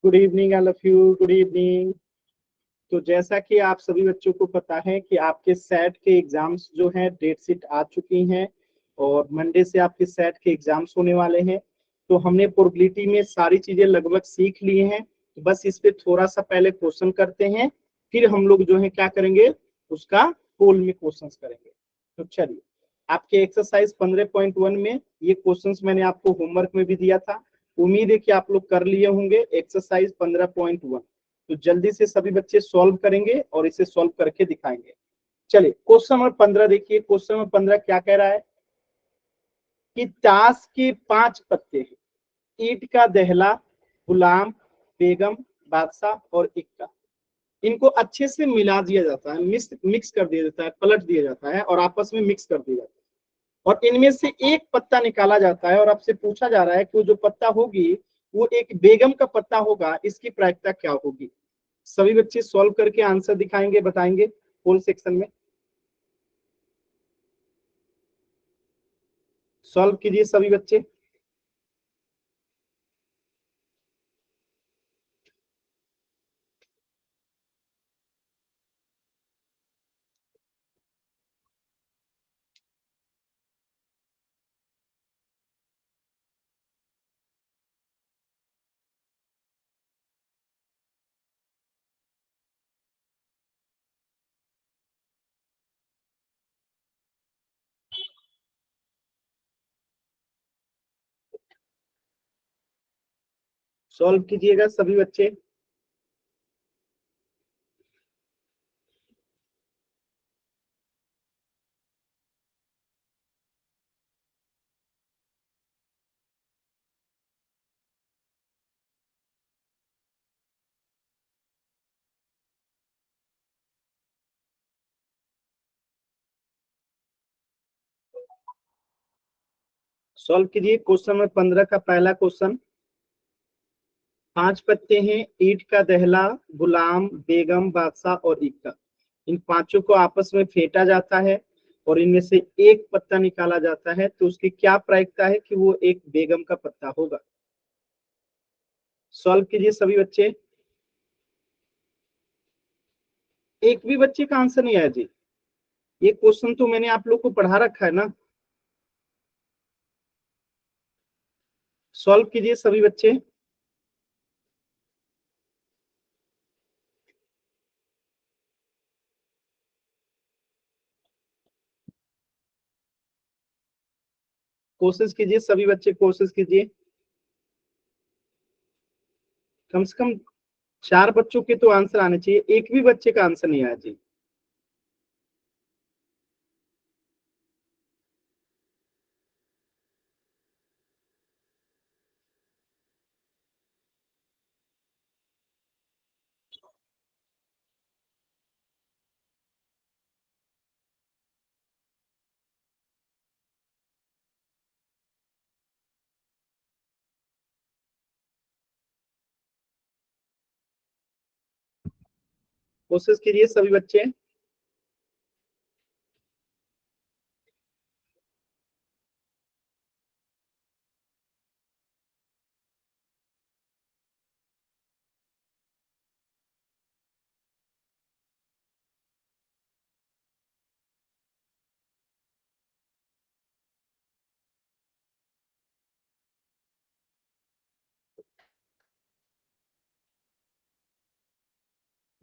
Good evening all of you, good evening. तो जैसा कि आप सभी बच्चों को पता है कि आपके सेट के एग्जाम्स जो हैं डेट शीट आ चुकी हैं और मंडे से आपके सेट के एग्जाम्स होने वाले हैं। तो हमने प्रोबेबिलिटी में सारी चीजें लगभग सीख लिए हैं, तो बस इस पे थोड़ा सा पहले क्वेश्चन करते हैं, फिर हम लोग जो है क्या करेंगे, उसका पोल में क्वेश्चंस करेंगे। तो चलिए, आपके एक्सरसाइज 15.1 में ये क्वेश्चंस मैंने आपको होमवर्क में भी दिया था, उम्मीद है कि आप लोग कर लिए होंगे। एक्सरसाइज 15.1 तो जल्दी से सभी बच्चे सॉल्व करेंगे और इसे सॉल्व करके दिखाएंगे। चलिए क्वेश्चन नंबर 15 देखिए। क्वेश्चन नंबर 15 क्या कह रहा है कि ताश के 5 पत्ते हैं, ईंट का दहला, गुलाम, बेगम, बादशाह और इक्का। इनको अच्छे से मिला दिया जाता है, मिक्स कर दिया जाता है, पलट दिया जाता है और आपस में मिक्स कर दिया जाता है और इनमें से एक पत्ता निकाला जाता है और आपसे पूछा जा रहा है कि वो जो पत्ता होगी वो एक बेगम का पत्ता होगा, इसकी प्रायिकता क्या होगी। सभी बच्चे सॉल्व करके आंसर दिखाएंगे, बताएंगे पोल सेक्शन में। सॉल्व कीजिए सभी बच्चे। सॉल्व कीजिएगा सभी बच्चे। सॉल्व कीजिए क्वेश्चन नंबर 15 का पहला क्वेश्चन। 5 पत्ते हैं, ईंट का दहला, गुलाम, बेगम, बादशाह और इक्का। इन पांचों को आपस में फेंटा जाता है और इनमें से एक पत्ता निकाला जाता है, तो उसकी क्या प्रायिकता है कि वो एक बेगम का पत्ता होगा। सॉल्व कीजिए सभी बच्चे। एक भी बच्चे का आंसर नहीं आया जी। ये क्वेश्चन तो मैंने आप लोग को पढ़ा रखा है ना। सॉल्व कीजिए सभी बच्चे। कोशिश कीजिए सभी बच्चे, कोशिश कीजिए। कम से कम 4 बच्चों के तो आंसर आने चाहिए, एक भी बच्चे का आंसर नहीं आया जी। कोशिश कीजिए सभी बच्चे।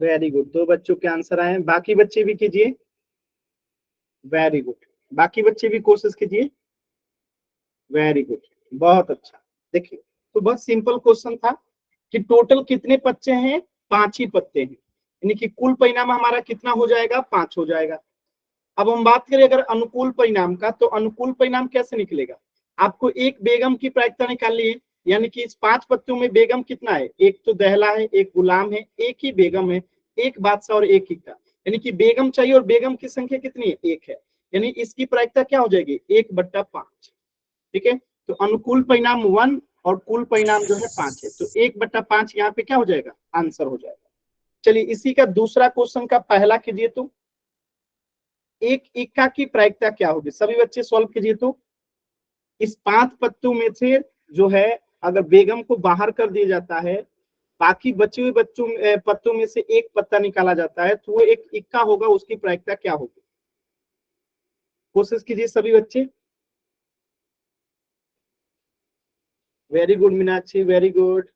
वेरी गुड, 2 बच्चों के आंसर आए हैं, बाकी बच्चे भी कीजिए। वेरी गुड, बाकी बच्चे भी कोशिश कीजिए। वेरी गुड, बहुत अच्छा। देखिए, तो बहुत सिंपल क्वेश्चन था कि टोटल कितने पत्ते हैं, 5 ही पत्ते हैं, यानी कि कुल परिणाम हमारा कितना हो जाएगा, 5 हो जाएगा। अब हम बात करें अगर अनुकूल परिणाम का, तो अनुकूल परिणाम कैसे निकलेगा। आपको एक बेगम की प्रायिकता निकालनी है, यानी कि इस 5 पत्तों में बेगम कितना है, एक तो दहला है, एक गुलाम है, एक ही बेगम है, एक बादशाह और एक इक्का। यानी कि बेगम चाहिए और बेगम की संख्या कितनी है, एक है। यानी इसकी प्रायिकता क्या हो जाएगी, 1/5। ठीक है, तो अनुकूल परिणाम 1 और कुल परिणाम जो है 5 है, तो 1/5 यहाँ पे क्या हो जाएगा, आंसर हो जाएगा। चलिए इसी का दूसरा क्वेश्चन का पहला कीजिए। तो एक इक्का की प्रायिकता क्या होगी, सभी बच्चे सॉल्व कीजिए। तो इस 5 पत्तों में से जो है, अगर बेगम को बाहर कर दिया जाता है, बाकी बचे हुए पत्तों में से एक पत्ता निकाला जाता है, तो वो एक इक्का होगा, उसकी प्रायिकता क्या होगी? कोशिश कीजिए सभी बच्चे। Very good Meenakshi, very good,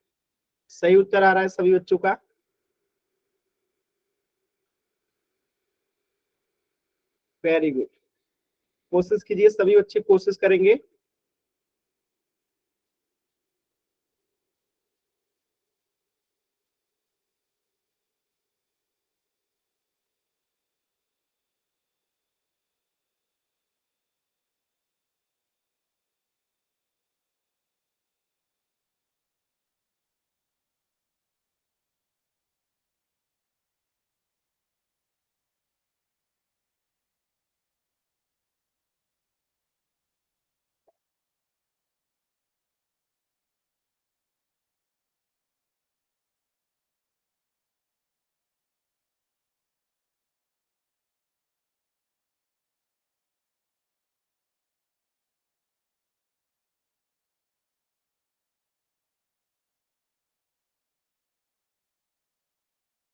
सही उत्तर आ रहा है सभी बच्चों का। वेरी गुड, कोशिश कीजिए सभी बच्चे, कोशिश करेंगे।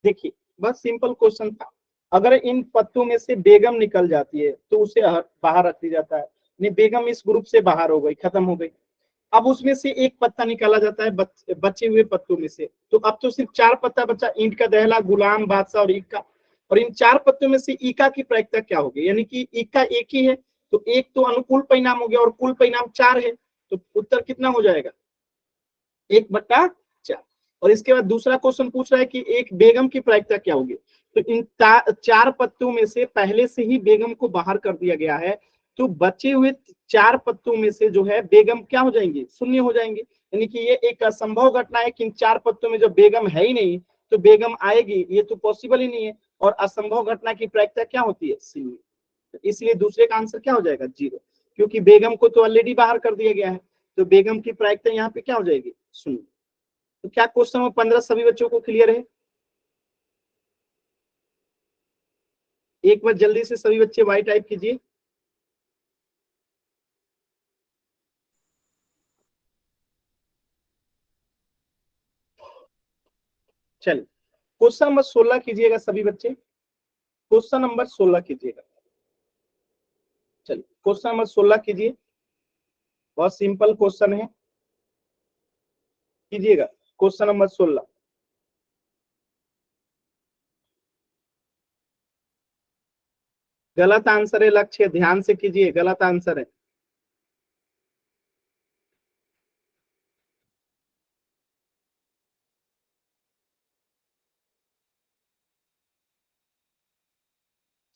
देखिए, बस सिंपल क्वेश्चन था। अगर इन पत्तों में से बेगम निकल जाती है तो उसे बाहर रख दिया जाता है। नहीं, बेगम इस ग्रुप से बाहर हो गई, खत्म हो गई। अब उसमें से एक पत्ता निकाला जाता है बचे हुए पत्तों में से, तो अब तो सिर्फ 4 पत्ता बचा, ईंट का दहला, गुलाम, बादशाह और ईका। और इन 4 पत्तों में से ईका की प्रायिकता क्या होगी? यानी कि ईका एक ही है, तो एक तो अनुकूल परिणाम हो गया और कुल परिणाम 4 है, तो उत्तर कितना हो जाएगा? 1/4। और इसके बाद दूसरा क्वेश्चन पूछ रहा है कि एक बेगम की प्रायिकता क्या होगी? तो इन 4 पत्तों में से पहले से ही बेगम को बाहर कर दिया गया है, तो बचे हुए 4 पत्तों में से जो है बेगम क्या हो जाएंगे? शून्य हो जाएंगे। यानी कि ये एक असंभव घटना है कि इन 4 पत्तों में जब बेगम है ही नहीं तो बेगम आएगी, ये तो पॉसिबल ही नहीं है। और असंभव घटना की प्रायिकता क्या होती है? शून्य। इसलिए दूसरे का आंसर क्या हो जाएगा? 0, क्योंकि बेगम को तो ऑलरेडी बाहर कर दिया गया है, तो बेगम की प्रायिकता यहाँ पे क्या हो जाएगी? शून्य। तो क्या क्वेश्चन नंबर 15 सभी बच्चों को क्लियर है? एक बार जल्दी से सभी बच्चे वाई टाइप कीजिए। चलिए, क्वेश्चन नंबर 16 कीजिएगा सभी बच्चे, क्वेश्चन नंबर 16 कीजिएगा। चलिए, क्वेश्चन नंबर 16 कीजिए, बहुत सिंपल क्वेश्चन है, कीजिएगा क्वेश्चन नंबर 16। गलत आंसर है लक्ष्य, ध्यान से कीजिए, गलत आंसर है।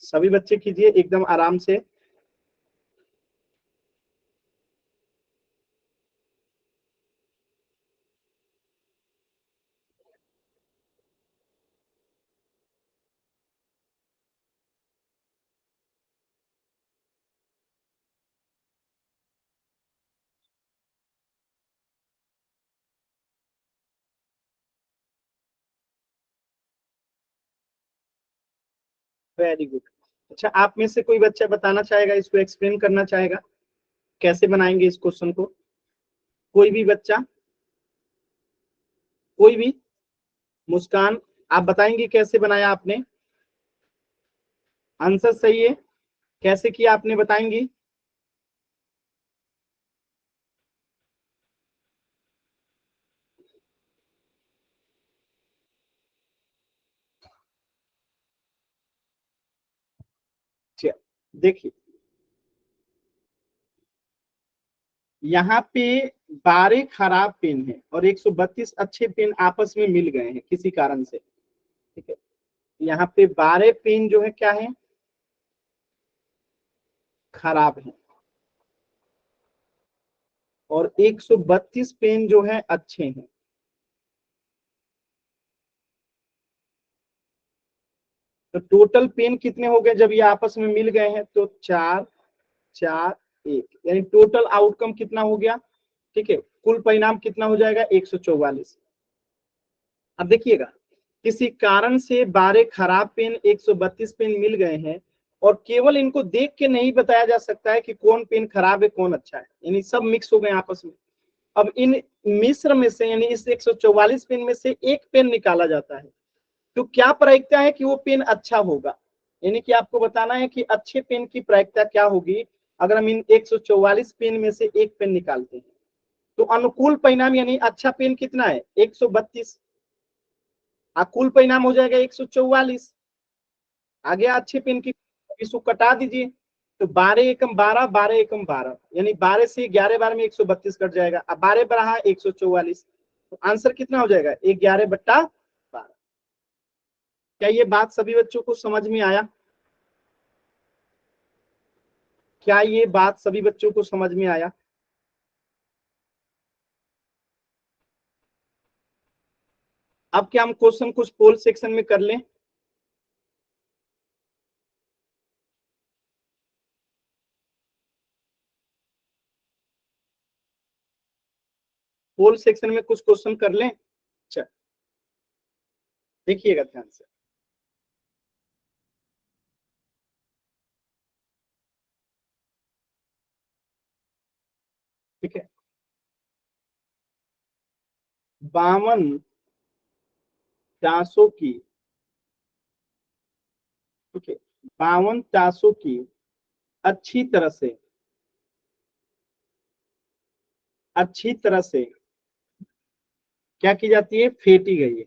सभी बच्चे कीजिए एकदम आराम से। Very good. अच्छा, आप में से कोई बच्चा बताना चाहेगा, इसको एक्सप्लेन करना चाहेगा कैसे बनाएंगे इस क्वेश्चन को? कोई भी बच्चा, कोई भी? मुस्कान, आप बताएंगे कैसे बनाया आपने? आंसर सही है, कैसे किया आपने बताएंगी? देखिए, यहाँ पे 12 खराब पेन है और 132 अच्छे पेन आपस में मिल गए हैं किसी कारण से। ठीक है, यहाँ पे 12 पेन जो है क्या है? खराब है। और 132 पेन जो है अच्छे हैं। तो टोटल पेन कितने हो गए जब ये आपस में मिल गए हैं? तो 4 4 1, यानी टोटल आउटकम कितना हो गया? ठीक है, कुल परिणाम कितना हो जाएगा? 144। अब देखिएगा, किसी कारण से 12 खराब पेन 132 पेन मिल गए हैं, और केवल इनको देख के नहीं बताया जा सकता है कि कौन पेन खराब है कौन अच्छा है, यानी सब मिक्स हो गए आपस में। अब इन मिश्र में से यानी इस 144 पेन में से एक पेन निकाला जाता है, तो क्या प्रायिकता है कि वो पेन अच्छा होगा, यानी कि आपको बताना है कि अच्छे पेन की प्रायिकता क्या होगी अगर हम इन 144 पेन में से एक पेन निकालते हैं। तो अनुकूल परिणाम यानी अच्छा पेन कितना है 132, अकुल परिणाम हो जाएगा 144। आगे अच्छे पेन की इसको कटा दीजिए, तो 12 एकम 12, 12 एकम 12, यानी 12 से 11 बार में 132 कट जाएगा, अब 12 बढ़ा 144, तो आंसर कितना हो जाएगा 11/12। क्या ये बात सभी बच्चों को समझ में आया? क्या ये बात सभी बच्चों को समझ में आया? अब क्या हम क्वेश्चन कुछ पोल सेक्शन में कर लें? पोल सेक्शन में कुछ क्वेश्चन कर लें। अच्छा, देखिएगा ध्यान से। ठीक है, 52 चांसों की, ठीक है, 52 चांसों की अच्छी तरह से, अच्छी तरह से क्या की जाती है, फेंटी गई है,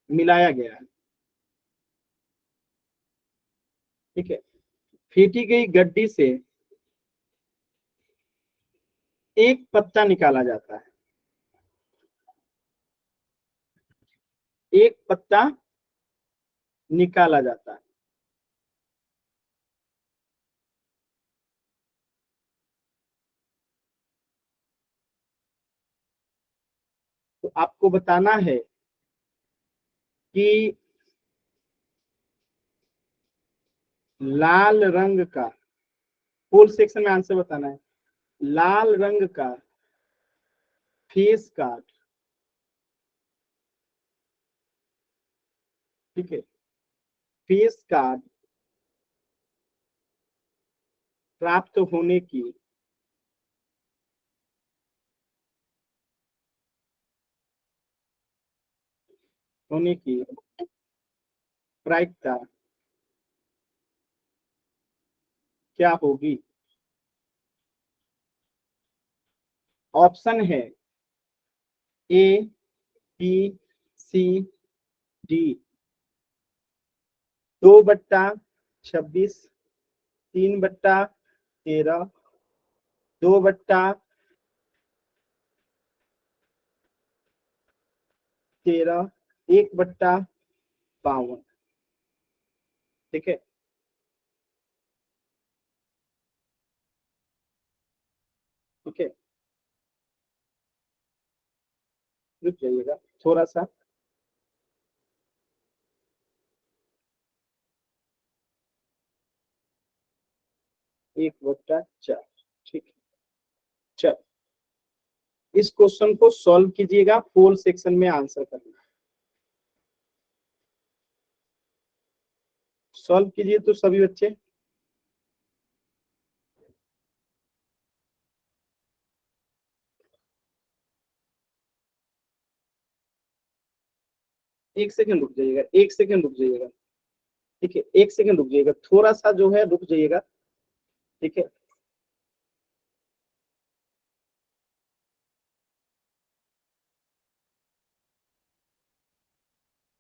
मिलाया गया है। ठीक है, फेंटी गई गड्डी से एक पत्ता निकाला जाता है, एक पत्ता निकाला जाता है। तो आपको बताना है कि लाल रंग का, फुल सेक्शन में आंसर बताना है, लाल रंग का फेस कार्ड, ठीक है, फेस कार्ड प्राप्त होने की प्रायिकता क्या होगी? ऑप्शन है ए, बी, सी, डी। 2/26, 3/13, 2/13, 1/52। ठीक है, ठीक है, रुक जाइएगा थोड़ा सा। 1/4, ठीक है। चल, इस क्वेश्चन को सॉल्व कीजिएगा, पोल सेक्शन में आंसर करना। सॉल्व कीजिए तो सभी बच्चे। एक सेकंड रुक जाइएगा, एक सेकंड रुक जाइएगा। ठीक है, एक सेकंड रुक जाइएगा, थोड़ा सा जो है रुक जाइएगा। ठीक है,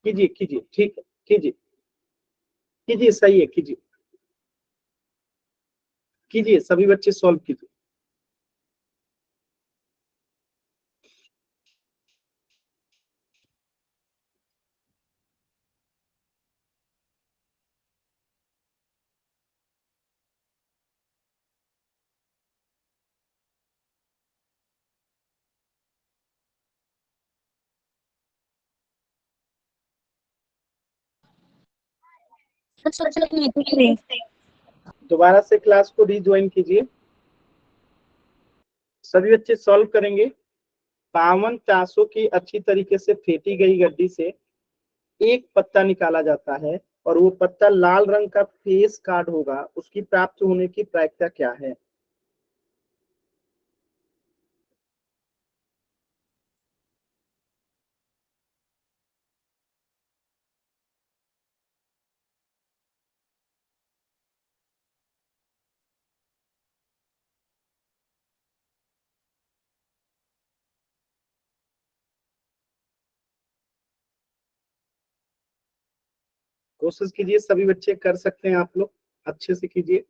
कीजिए कीजिए, ठीक है, कीजिए कीजिए, सही है, कीजिए कीजिए, सभी बच्चे सॉल्व कीजिए। दोबारा से क्लास को रीज्वाइन कीजिए, सभी बच्चे सॉल्व करेंगे। 52 चांसों की अच्छी तरीके से फेंटी गई गड्डी से एक पत्ता निकाला जाता है, और वो पत्ता लाल रंग का फेस कार्ड होगा, उसकी प्राप्त होने की प्रायिकता क्या है? कोशिश कीजिए, सभी बच्चे कर सकते हैं, आप लोग अच्छे से कीजिए।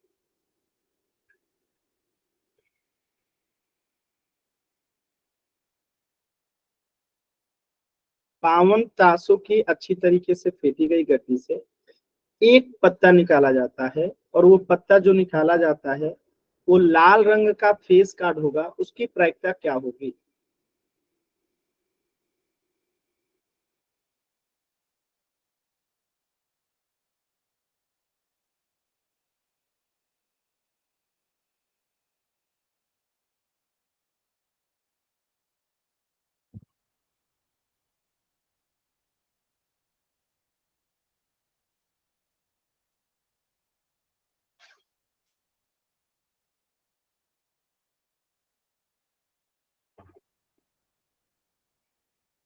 52 ताशों की अच्छी तरीके से फेंटी गई गड्डी से एक पत्ता निकाला जाता है, और वो पत्ता जो निकाला जाता है वो लाल रंग का फेस कार्ड होगा, उसकी प्रायिकता क्या होगी?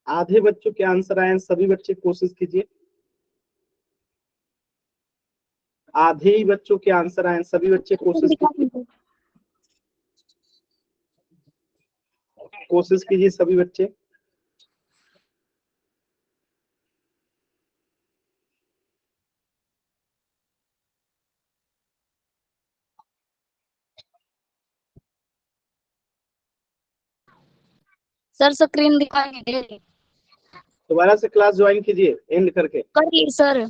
आधे बच्चों के आंसर आए हैं, सभी बच्चे कोशिश कीजिए। आधे ही बच्चों के आंसर आए हैं, सभी बच्चे कोशिश कीजिए। कोशिश कीजिए सभी बच्चे। सर स्क्रीन दिखाई दे रही। दोबारा से क्लास ज्वाइन कीजिए एंड करके। कर ली सर।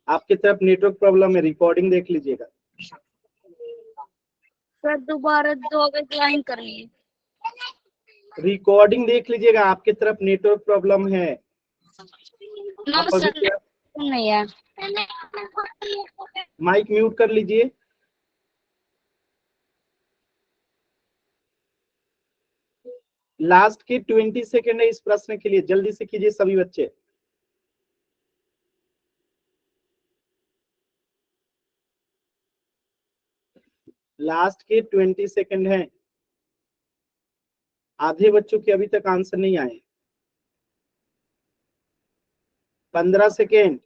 आपकी तरफ नेटवर्क प्रॉब्लम है, रिकॉर्डिंग देख लीजिएगा। सर दोबारा 2 बजे ज्वाइन कर लिए। रिकॉर्डिंग देख लीजिएगा, आपकी तरफ नेटवर्क प्रॉब्लम है। नो आप अभी सर नहीं है। माइक म्यूट कर लीजिए। लास्ट के 20 सेकेंड है इस प्रश्न के लिए, जल्दी से कीजिए सभी बच्चे। लास्ट के 20 सेकेंड हैं। आधे बच्चों के अभी तक आंसर नहीं आए। 15 सेकेंड।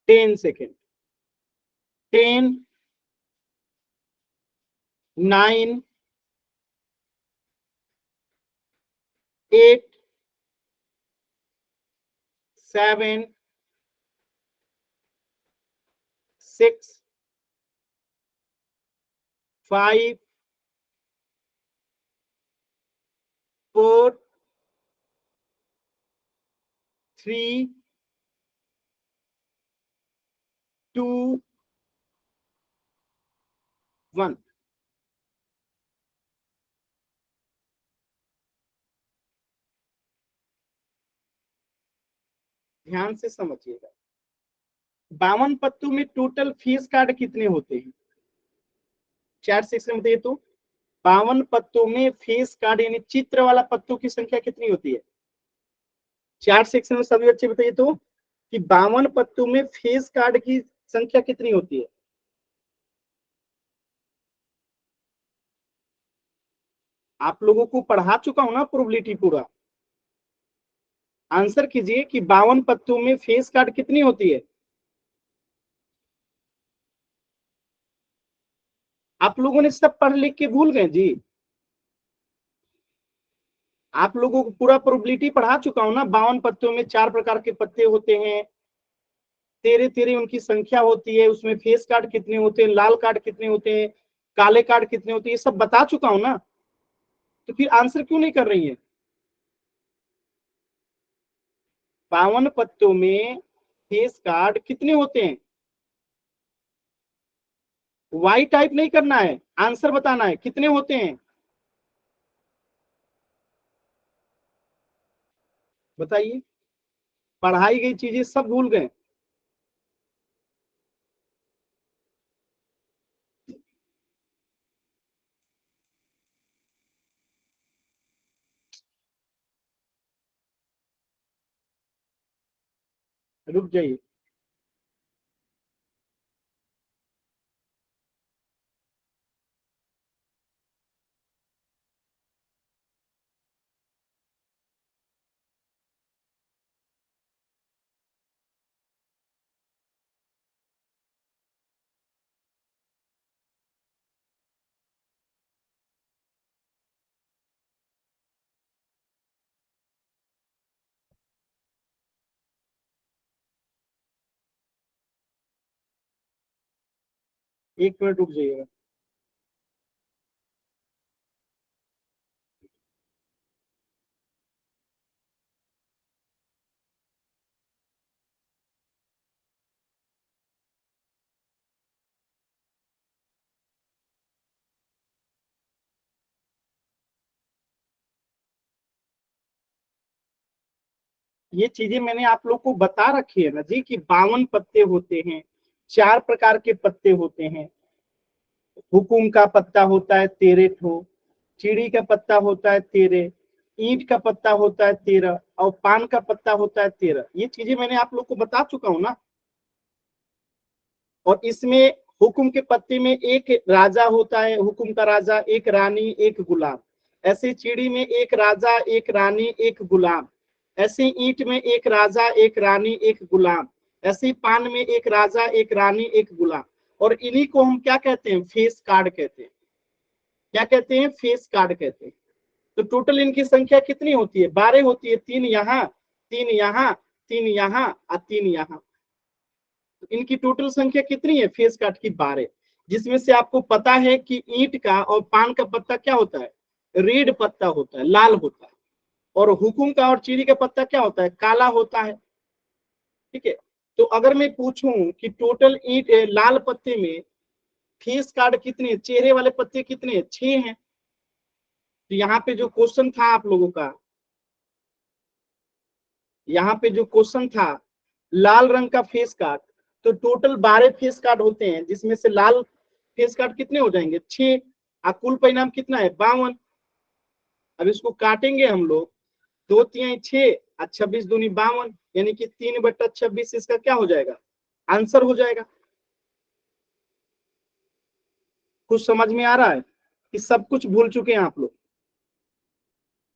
Ten second. 10, 9, 8, 7, 6, 5, 4, 3, 2, 1। ध्यान से समझिएगा। 52 पत्तों में टोटल फेस कार्ड कितने होते हैं? चैट सेक्शन में बताइए तो। 52 पत्तों में फेस कार्ड यानी चित्र वाला पत्तों की संख्या कितनी होती है? चैट सेक्शन में सभी बच्चे बताइए तो कि 52 पत्तों में फेस कार्ड की संख्या कितनी होती है? आप लोगों को पढ़ा चुका हूं ना प्रोबेबिलिटी पूरा। आंसर कीजिए कि 52 पत्तों में फेस कार्ड कितनी होती है? आप लोगों ने सब पढ़ लिख के भूल गए जी। आप लोगों को पूरा प्रोबेबिलिटी पढ़ा चुका हूं ना। 52 पत्तों में 4 प्रकार के पत्ते होते हैं, 13 उनकी संख्या होती है, उसमें फेस कार्ड कितने होते हैं, लाल कार्ड कितने होते हैं, काले कार्ड कितने होते हैं, ये सब बता चुका हूं ना। तो फिर आंसर क्यों नहीं कर रही है? 52 पत्तों में फेस कार्ड कितने होते हैं? वाई टाइप नहीं करना है, आंसर बताना है कितने होते हैं। बताइए। पढ़ाई गई चीजें सब भूल गए। रुक जाइए। एक मिनट रुक जाइएगा। ये चीजें मैंने आप लोग को बता रखी है ना जी कि 52 पत्ते होते हैं, 4 प्रकार के पत्ते होते हैं। हुकुम का पत्ता होता है 13 ठो, चिड़ी का पत्ता होता है 13, ईंट का पत्ता होता है 13 और पान का पत्ता होता है 13। ये चीजें मैंने आप लोग को बता चुका हूं ना। और इसमें हुकुम के पत्ते में एक राजा होता है, हुकुम का राजा, एक रानी, एक गुलाम। ऐसे चिड़ी में एक राजा, एक रानी, एक गुलाम। ऐसे ईंट में एक राजा, एक रानी, एक गुलाम। ऐसे पान में एक राजा, एक रानी, एक गुलाम। और इन्हीं को हम क्या कहते हैं? फेस कार्ड कहते हैं। क्या कहते हैं? फेस कार्ड कहते हैं। तो टोटल इनकी संख्या कितनी होती है? 12 होती है। 3 यहाँ, 3 यहाँ, 3 यहाँ और 3 यहाँ। तो इनकी टोटल संख्या कितनी है फेस कार्ड की? 12। जिसमें से आपको पता है कि ईंट का और पान का पत्ता क्या होता है? रेड पत्ता होता है, लाल होता है। और हुकुम का और चीनी का पत्ता क्या होता है? काला होता है। ठीक है। तो अगर मैं पूछूं कि टोटल ईंट लाल पत्ते में फेस कार्ड कितने, चेहरे वाले पत्ते कितने? 6 हैं। तो यहाँ पे जो क्वेश्चन था आप लोगों का, यहाँ पे जो क्वेश्चन था लाल रंग का फेस कार्ड, तो टोटल 12 फेस कार्ड होते हैं, जिसमें से लाल फेस कार्ड कितने हो जाएंगे? 6। और कुल परिणाम कितना है? 52। अब इसको काटेंगे हम लोग, 2 3 6 और 26 दूनी 52, यानी कि 3/26 इसका क्या हो जाएगा? आंसर हो जाएगा। कुछ समझ में आ रहा है कि सब कुछ भूल चुके हैं आप लोग?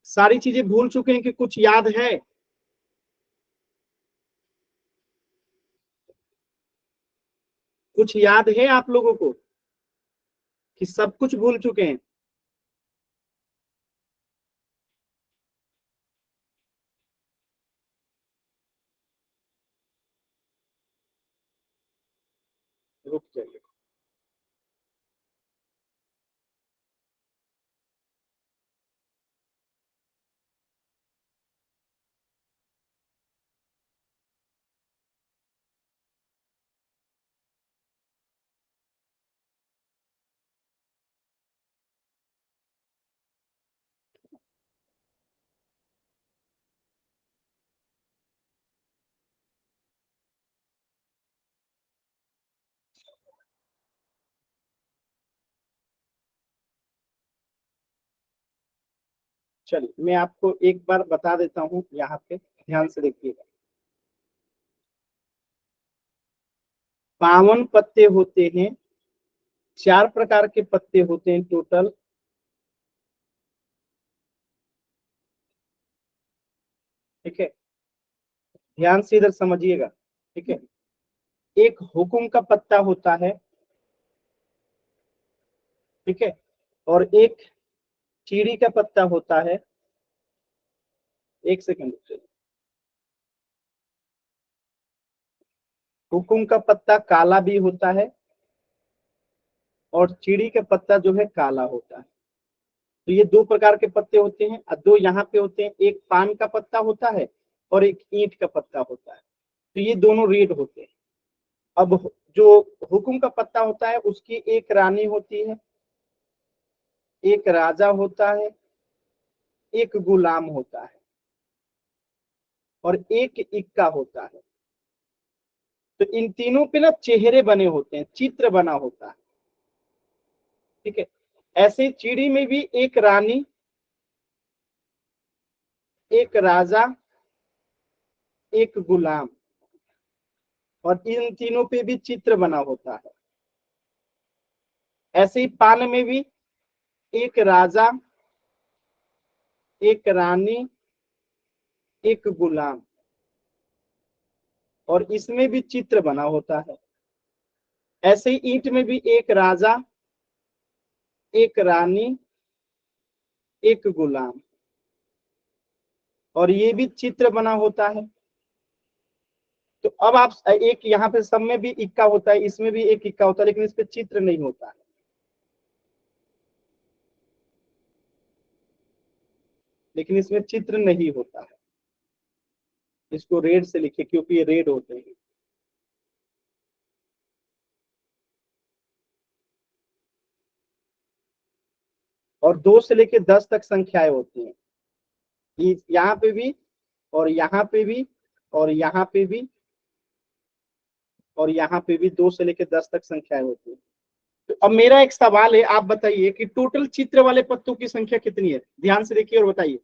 सारी चीजें भूल चुके हैं कि कुछ याद है? कुछ याद है आप लोगों को कि सब कुछ भूल चुके हैं? रुक जाइए। चलिए मैं आपको एक बार बता देता हूँ, यहाँ पे ध्यान से देखिएगा। 52 पत्ते होते हैं, 4 प्रकार के पत्ते होते हैं टोटल। ठीक है, ध्यान से इधर समझिएगा। ठीक है, एक हुकुम का पत्ता होता है, ठीक है, और एक चीड़ी का पत्ता होता है। एक सेकंड। हुकुम का पत्ता काला भी होता है और चीड़ी का पत्ता जो है काला होता है। तो ये 2 प्रकार के पत्ते होते हैं और 2 यहाँ पे होते हैं। एक पान का पत्ता होता है और एक ईंट का पत्ता होता है। तो ये दोनों रेड होते हैं। अब जो हुकुम का पत्ता होता है उसकी एक रानी होती है, एक राजा होता है, एक गुलाम होता है और एक इक्का होता है। तो इन तीनों पे ना चेहरे बने होते हैं, चित्र बना होता है। ठीक है, ऐसे चिड़ी में भी एक रानी, एक राजा, एक गुलाम, और इन तीनों पे भी चित्र बना होता है। ऐसे ही पान में भी एक राजा, एक रानी, एक गुलाम, और इसमें भी चित्र बना होता है। ऐसे ही ईंट में भी एक राजा, एक रानी, एक गुलाम, और ये भी चित्र बना होता है। तो अब आप एक यहाँ पे सब में भी इक्का होता है, इसमें भी एक इक्का होता है, लेकिन इस पे चित्र नहीं होता है। लेकिन इसमें चित्र नहीं होता है। इसको रेड से लिखिए क्योंकि ये रेड होते हैं। और 2 से लेके 10 तक संख्याएं होती हैं। यहाँ पे भी, और यहाँ पे भी, और यहाँ पे भी, और यहाँ पे भी 2 से लेके 10 तक संख्याएं होती हैं। तो अब मेरा एक सवाल है, आप बताइए कि टोटल चित्र वाले पत्तों की संख्या कितनी है? ध्यान से देखिए और बताइए,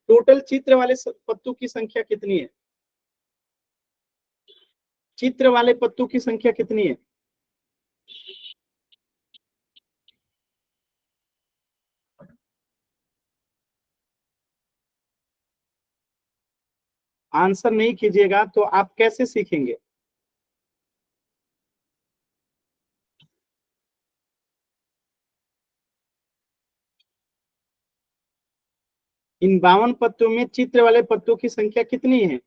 टोटल चित्र वाले पत्तों की संख्या कितनी है? चित्र वाले पत्तों की संख्या कितनी है? आंसर नहीं कीजिएगा तो आप कैसे सीखेंगे? इन 52 पत्तों में चित्र वाले पत्तों की संख्या कितनी है?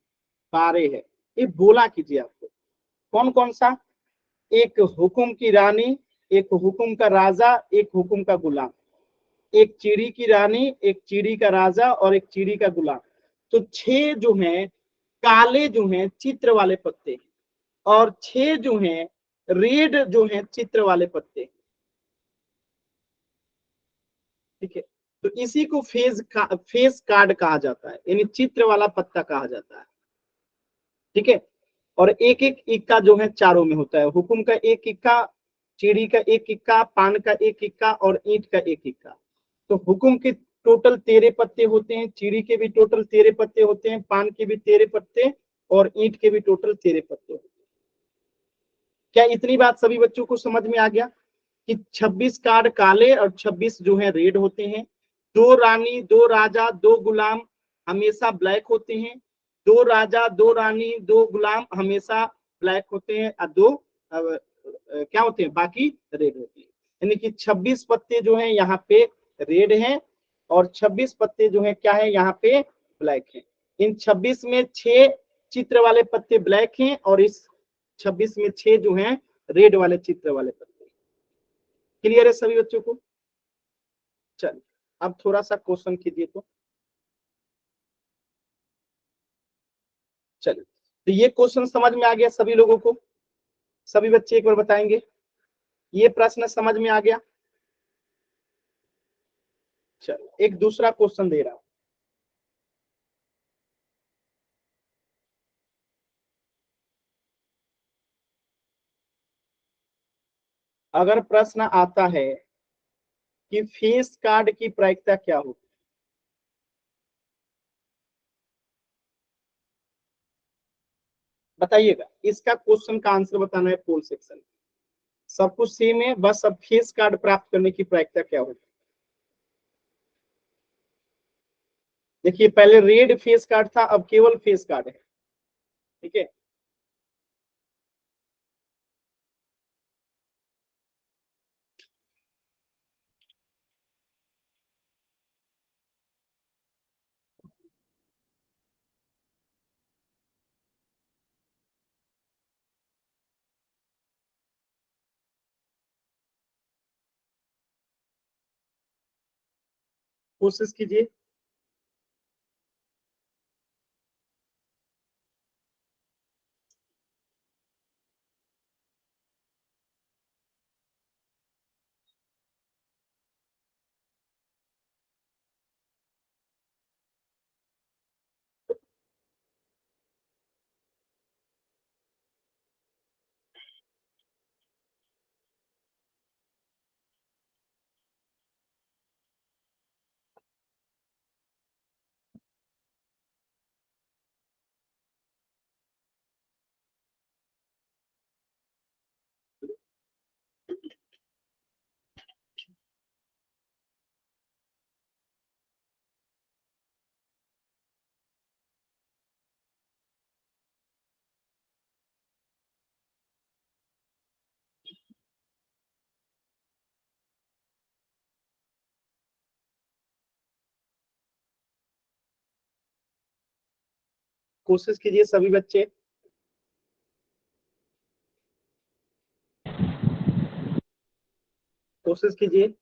12 है। ये बोला कीजिए आपको कौन कौन सा? एक हुकुम की रानी, एक हुकुम का राजा, एक हुकुम का गुलाम, एक चिड़ी की रानी, एक चिड़ी का राजा और एक चिड़ी का गुलाम। तो 6 जो हैं काले जो हैं चित्र वाले पत्ते, और 6 जो हैं रेड जो हैं चित्र वाले पत्ते। ठीक है, तो इसी को फेस कार्ड कहा जाता है, यानी चित्र वाला पत्ता कहा जाता है। ठीक है, और एक एक इक्का जो है चारों में होता है। हुकुम का एक इक्का, चिड़ी का एक इक्का, पान का एक इक्का और ईंट का एक इक्का। तो हुकुम के टोटल 13 पत्ते होते हैं, चिड़ी के भी टोटल 13 पत्ते होते हैं, पान के भी 13 पत्ते और ईंट के भी टोटल 13 पत्ते होते हैं। क्या इतनी बात सभी बच्चों को समझ में आ गया कि 26 कार्ड काले और 26 जो है रेड होते हैं? 2 रानी, 2 राजा, 2 गुलाम हमेशा ब्लैक होते हैं। 2 राजा, 2 रानी, 2 गुलाम हमेशा ब्लैक होते हैं, और 2 क्या होते हैं बाकी? रेड होते हैं। यानी कि 26 पत्ते जो हैं यहाँ पे रेड हैं और 26 पत्ते जो हैं क्या है यहाँ पे? ब्लैक हैं। इन 26 में 6 चित्र वाले पत्ते ब्लैक हैं और इस 26 में 6 जो हैं रेड वाले चित्र वाले पत्ते। क्लियर है सभी बच्चों को? चलिए अब थोड़ा सा क्वेश्चन कीजिए तो। चलिए, तो ये क्वेश्चन समझ में आ गया सभी लोगों को? सभी बच्चे एक बार बताएंगे, ये प्रश्न समझ में आ गया? चलो एक दूसरा क्वेश्चन दे रहा हूं। अगर प्रश्न आता है कि फेस कार्ड की प्रायिकता क्या होगी, बताइएगा। इसका क्वेश्चन का आंसर बताना है पोल सेक्शन। सब कुछ सेम है, बस अब फेस कार्ड प्राप्त करने की प्रायिकता क्या होगी। देखिए पहले रेड फेस कार्ड था, अब केवल फेस कार्ड है। ठीक है, कोशिश कीजिए। कोशिश कीजिए सभी बच्चे। कोशिश कीजिए।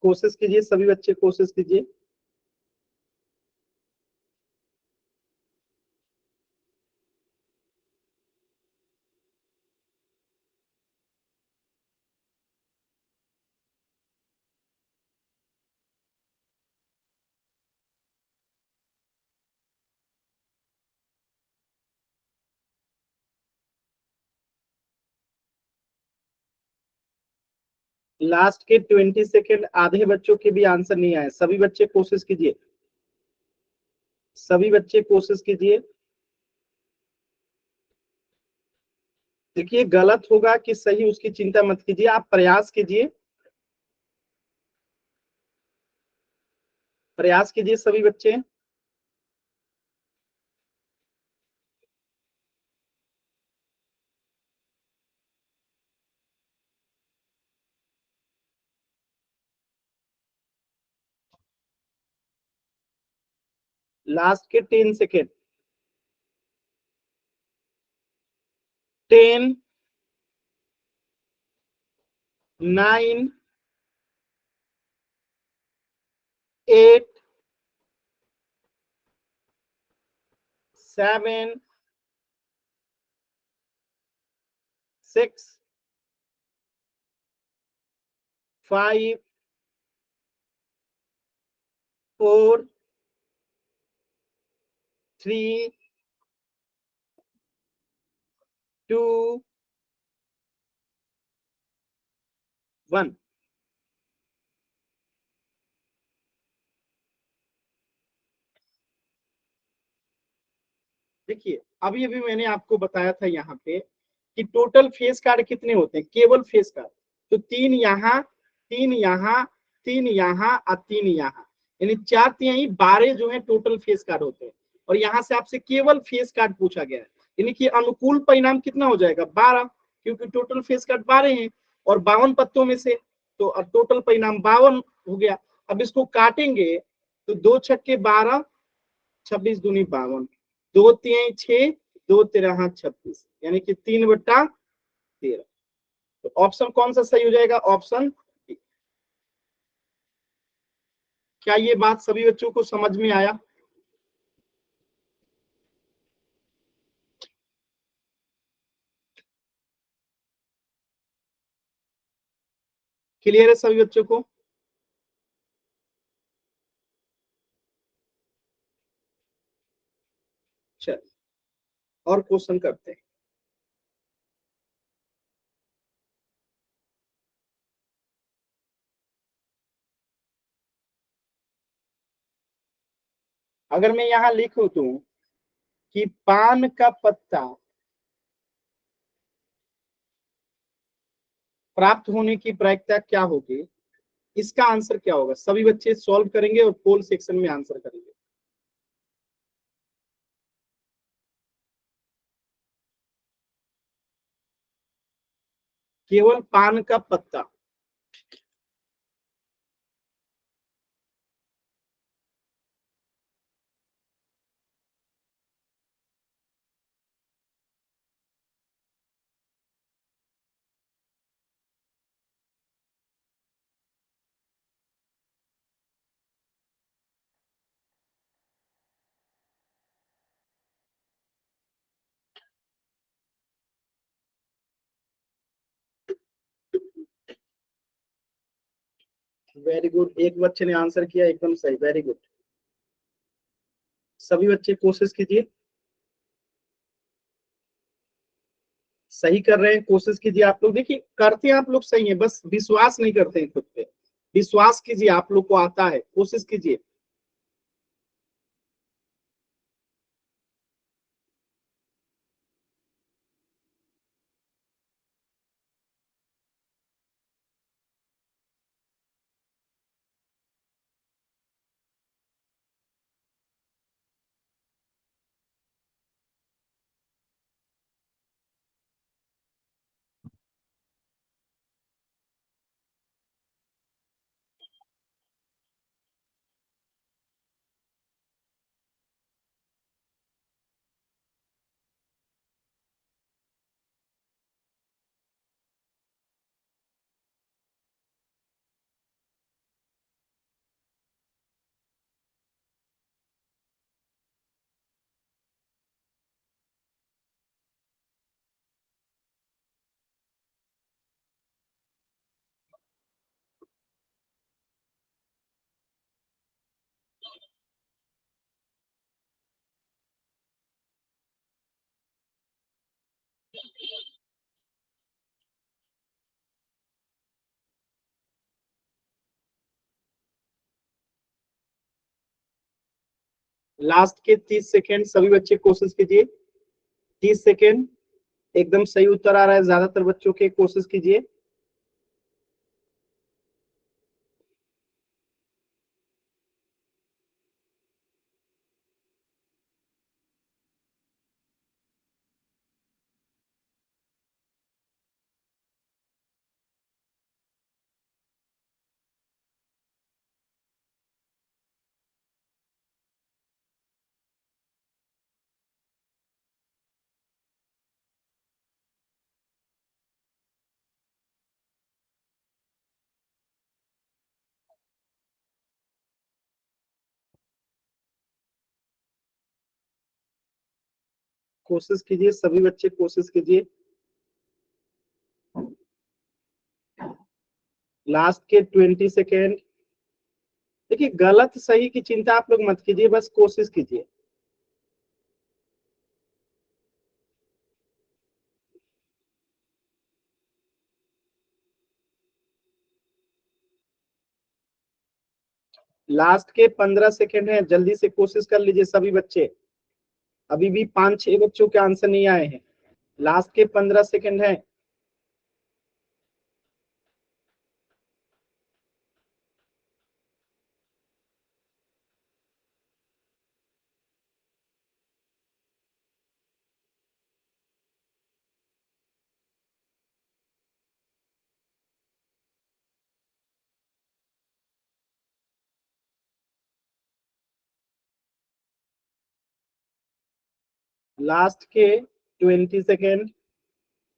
कोशिश कीजिए, सभी बच्चे कोशिश कीजिए। लास्ट के 20 सेकेंड, आधे बच्चों के भी आंसर नहीं आए। सभी बच्चे कोशिश कीजिए, सभी बच्चे कोशिश कीजिए। देखिए गलत होगा कि सही उसकी चिंता मत कीजिए, आप प्रयास कीजिए, प्रयास कीजिए सभी बच्चे। लास्ट के 10 सेकेंड। 10, 9, 8, 7, 6, 5, 4, 3, 2, 1। देखिए अभी अभी मैंने आपको बताया था यहाँ पे कि टोटल फेस कार्ड कितने होते हैं, केवल फेस कार्ड। तो 3 यहाँ, 3 यहाँ, 3 यहाँ और 3 यहाँ, यानी 4 तिहाई 12 जो है टोटल फेस कार्ड होते हैं। और यहाँ से आपसे केवल फेस कार्ड पूछा गया है, यानी कि अनुकूल परिणाम कितना हो जाएगा 12, क्योंकि टोटल फेस कार्ड 12 है और 52 पत्तों में से, तो टोटल परिणाम 52 हो गया। अब इसको काटेंगे तो 2 छक्के 12, 26 दूनी 52, 2 तिहाई 6, 2 तिरहा 36, यानी कि 3/13। तो ऑप्शन कौन सा सही हो जाएगा, ऑप्शन। क्या ये बात सभी बच्चों को समझ में आया? क्लियर है सभी बच्चों को? चल और क्वेश्चन करते हैं। अगर मैं यहां लिख दूं कि पान का पत्ता प्राप्त होने की प्रायिकता क्या होगी, इसका आंसर क्या होगा? सभी बच्चे सॉल्व करेंगे और पोल सेक्शन में आंसर करेंगे। केवल पान का पत्ता। वेरी गुड, एक बच्चे ने आंसर किया एकदम सही, वेरी गुड। सभी बच्चे कोशिश कीजिए, सही कर रहे हैं, कोशिश कीजिए आप लोग। देखिए करते हैं आप लोग सही है, बस विश्वास नहीं करते हैं खुद पे। विश्वास कीजिए, आप लोग को आता है, कोशिश कीजिए। लास्ट के 30 सेकेंड सभी बच्चे कोशिश कीजिए। 30 सेकेंड, एकदम सही उत्तर आ रहा है ज्यादातर बच्चों के, कोशिश कीजिए। कोशिश कीजिए सभी बच्चे, कोशिश कीजिए। लास्ट के 20 सेकेंड। देखिए गलत सही की चिंता आप लोग मत कीजिए, बस कोशिश कीजिए। लास्ट के 15 सेकेंड है, जल्दी से कोशिश कर लीजिए सभी बच्चे। अभी भी 5-6 बच्चों के आंसर नहीं आए हैं। लास्ट के 15 सेकेंड है। लास्ट के 20 सेकेंड,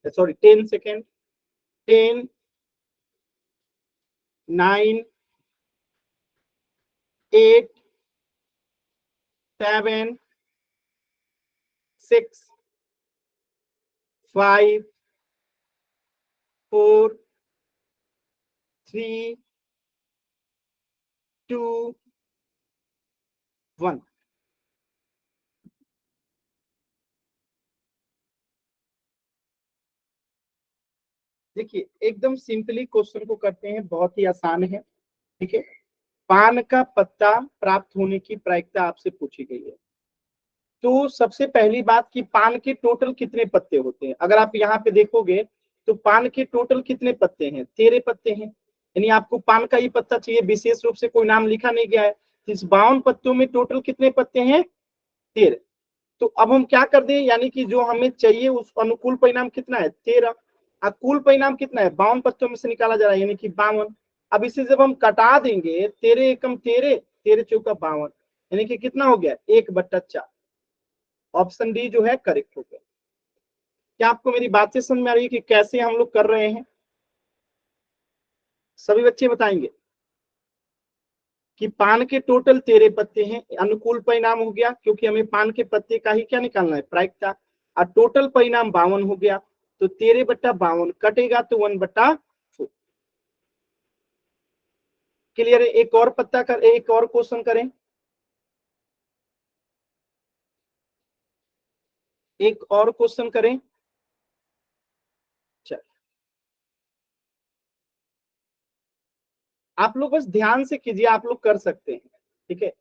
सॉरी 10 सेकेंड। 10, 9, 8, 7, 6, 5, 4, 3, 2, 1। देखिए एकदम सिंपली क्वेश्चन को करते हैं, बहुत ही आसान है। ठीक है, पान का पत्ता प्राप्त होने की प्रायिकता आपसे पूछी गई है। तो सबसे पहली बात कि पान के टोटल कितने पत्ते होते हैं। अगर आप यहाँ पे देखोगे तो पान के टोटल कितने पत्ते हैं, 13 पत्ते हैं। यानी आपको पान का ही पत्ता चाहिए, विशेष रूप से कोई नाम लिखा नहीं गया है। इस 52 पत्तों में टोटल कितने पत्ते हैं, 13। तो अब हम क्या कर दें, यानी कि जो हमें चाहिए उस अनुकूल परिणाम कितना है, 13। कुल परिणाम कितना है, 52 पत्तों में से निकाला जा रहा है, यानी कि 52। अब इसे जब हम कटा देंगे, 13 एकम 13, 13 चौका 52, यानी कि कितना हो गया, 1/4। ऑप्शन डी जो है करेक्ट हो गया। क्या आपको मेरी बातें समझ में आ रही है कि कैसे हम लोग कर रहे हैं, सभी बच्चे बताएंगे कि पान के टोटल 13 पत्ते हैं, अनुकूल परिणाम हो गया क्योंकि हमें पान के पत्ते का ही क्या निकालना है, प्रायिकता। और टोटल परिणाम 52 हो गया, तो 13/52 कटेगा तो 1/4। क्लियर है। एक और पत्ता कर, एक और क्वेश्चन करें, एक और क्वेश्चन करें। आप लोग बस ध्यान से कीजिए, आप लोग कर सकते हैं, ठीक है।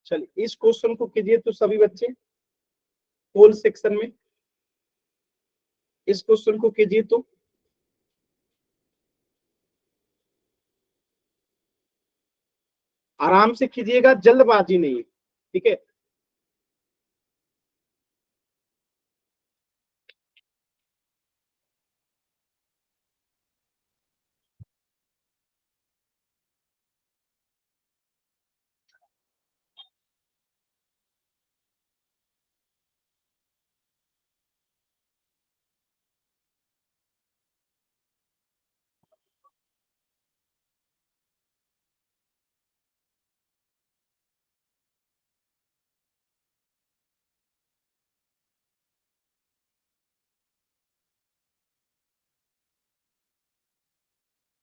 चलिए इस क्वेश्चन को कीजिए तो सभी बच्चे होल सेक्शन में, इस क्वेश्चन को कीजिए तो आराम से कीजिएगा, जल्दबाजी नहीं, ठीक है।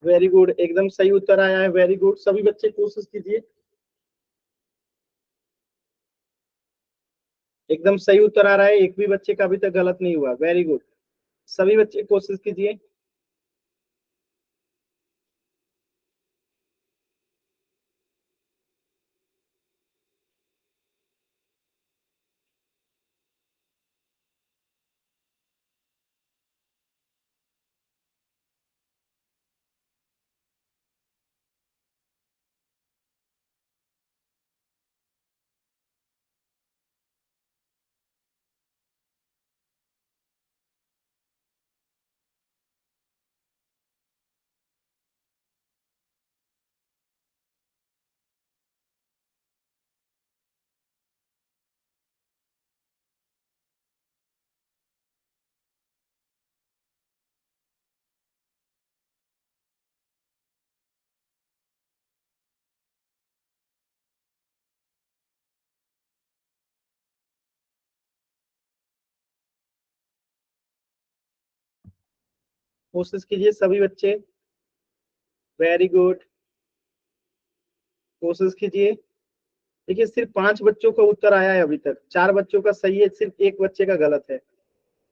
वेरी गुड, एकदम सही उत्तर आया है, वेरी गुड। सभी बच्चे कोशिश कीजिए, एकदम सही उत्तर आ रहा है, एक भी बच्चे का अभी तक गलत नहीं हुआ, वेरी गुड। सभी बच्चे कोशिश कीजिए। कोशिश कीजिए सभी बच्चे, वेरी गुड, कोशिश कीजिए। देखिए सिर्फ 5 बच्चों का उत्तर आया है अभी तक, 4 बच्चों का सही है, सिर्फ एक बच्चे का गलत है।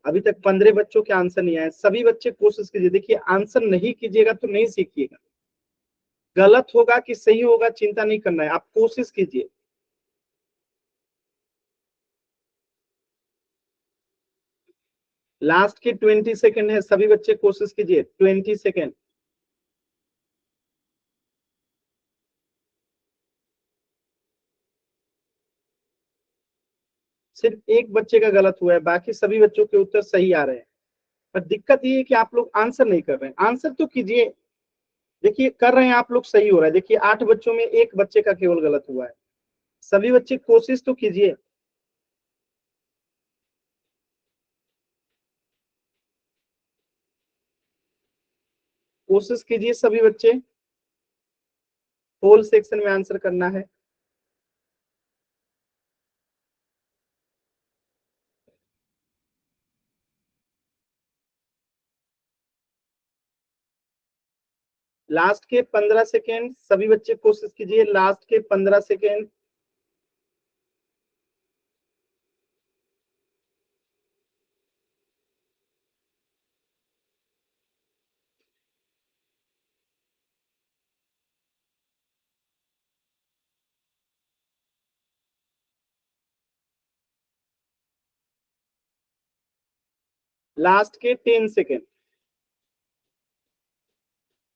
अभी तक 15 बच्चों के आंसर नहीं आए। सभी बच्चे कोशिश कीजिए, देखिए आंसर नहीं कीजिएगा तो नहीं सीखिएगा, गलत होगा कि सही होगा चिंता नहीं करना है, आप कोशिश कीजिए। लास्ट के 20 सेकंड है, सभी बच्चे कोशिश कीजिए, 20 सेकंड। सिर्फ एक बच्चे का गलत हुआ है, बाकी सभी बच्चों के उत्तर सही आ रहे हैं। पर दिक्कत ये है कि आप लोग आंसर नहीं कर रहे हैं, आंसर तो कीजिए। देखिए कर रहे हैं आप लोग, सही हो रहा है। देखिए 8 बच्चों में एक बच्चे का केवल गलत हुआ है। सभी बच्चे कोशिश तो कीजिए। कोशिश कीजिए सभी बच्चे, होल सेक्शन में आंसर करना है। लास्ट के 15 सेकेंड, सभी बच्चे कोशिश कीजिए, लास्ट के 15 सेकेंड। लास्ट के 10 सेकेंड,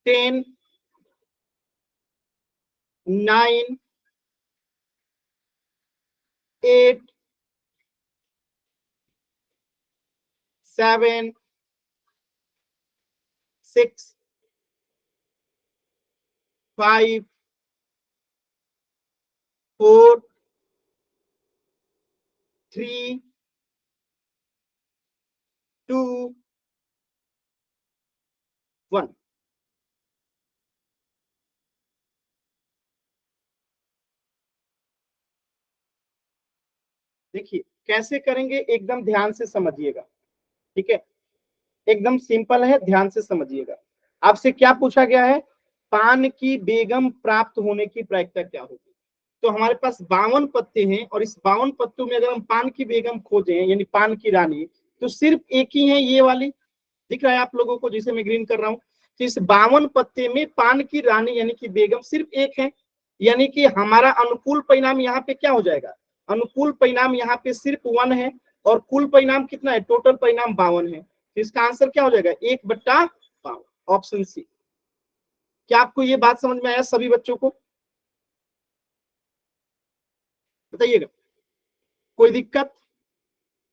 10, 9, 8, 7, 6, 5, 4, 3, 2, 1। देखिए कैसे करेंगे, एकदम ध्यान से समझिएगा, ठीक है, एकदम सिंपल है, ध्यान से समझिएगा। आपसे क्या पूछा गया है, पान की बेगम प्राप्त होने की प्रायिकता क्या होगी। तो हमारे पास 52 पत्ते हैं और इस 52 पत्तों में अगर हम पान की बेगम खोजें यानी पान की रानी, तो सिर्फ एक ही है, ये वाली दिख रहा है आप लोगों को जिसे मैं ग्रीन कर रहा हूं। तो इस 52 पत्ते में पान की रानी यानी कि बेगम सिर्फ एक है, यानी कि हमारा अनुकूल परिणाम यहाँ पे क्या हो जाएगा, अनुकूल परिणाम यहाँ पे सिर्फ 1 है और कुल परिणाम कितना है, टोटल परिणाम 52 है। तो इसका आंसर क्या हो जाएगा, 1/52, ऑप्शन सी। क्या आपको ये बात समझ में आया सभी बच्चों को, बताइएगा, कोई दिक्कत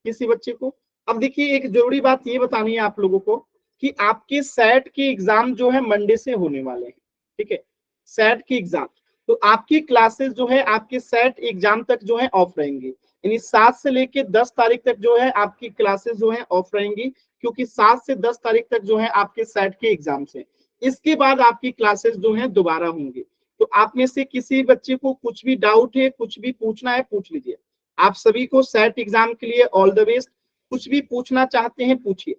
किसी बच्चे को। अब देखिए एक जरूरी बात ये बतानी है आप लोगों को कि आपके सेट के एग्जाम जो है मंडे से होने वाले हैं, ठीक है, सेट के एग्जाम। तो आपकी क्लासेस जो है आपके सेट एग्जाम तक जो है ऑफ रहेंगी, यानी 7 से लेके 10 तारीख तक जो है आपकी क्लासेस जो है ऑफ रहेंगी, क्योंकि 7 से 10 तारीख तक जो है आपके सेट के एग्जाम्स हैं। इसके बाद आपकी क्लासेस जो है दोबारा होंगी। तो आप में से किसी बच्चे को कुछ भी डाउट है, कुछ भी पूछना है, पूछ लीजिए। आप सभी को सेट एग्जाम के लिए ऑल द बेस्ट। कुछ भी पूछना चाहते हैं पूछिए।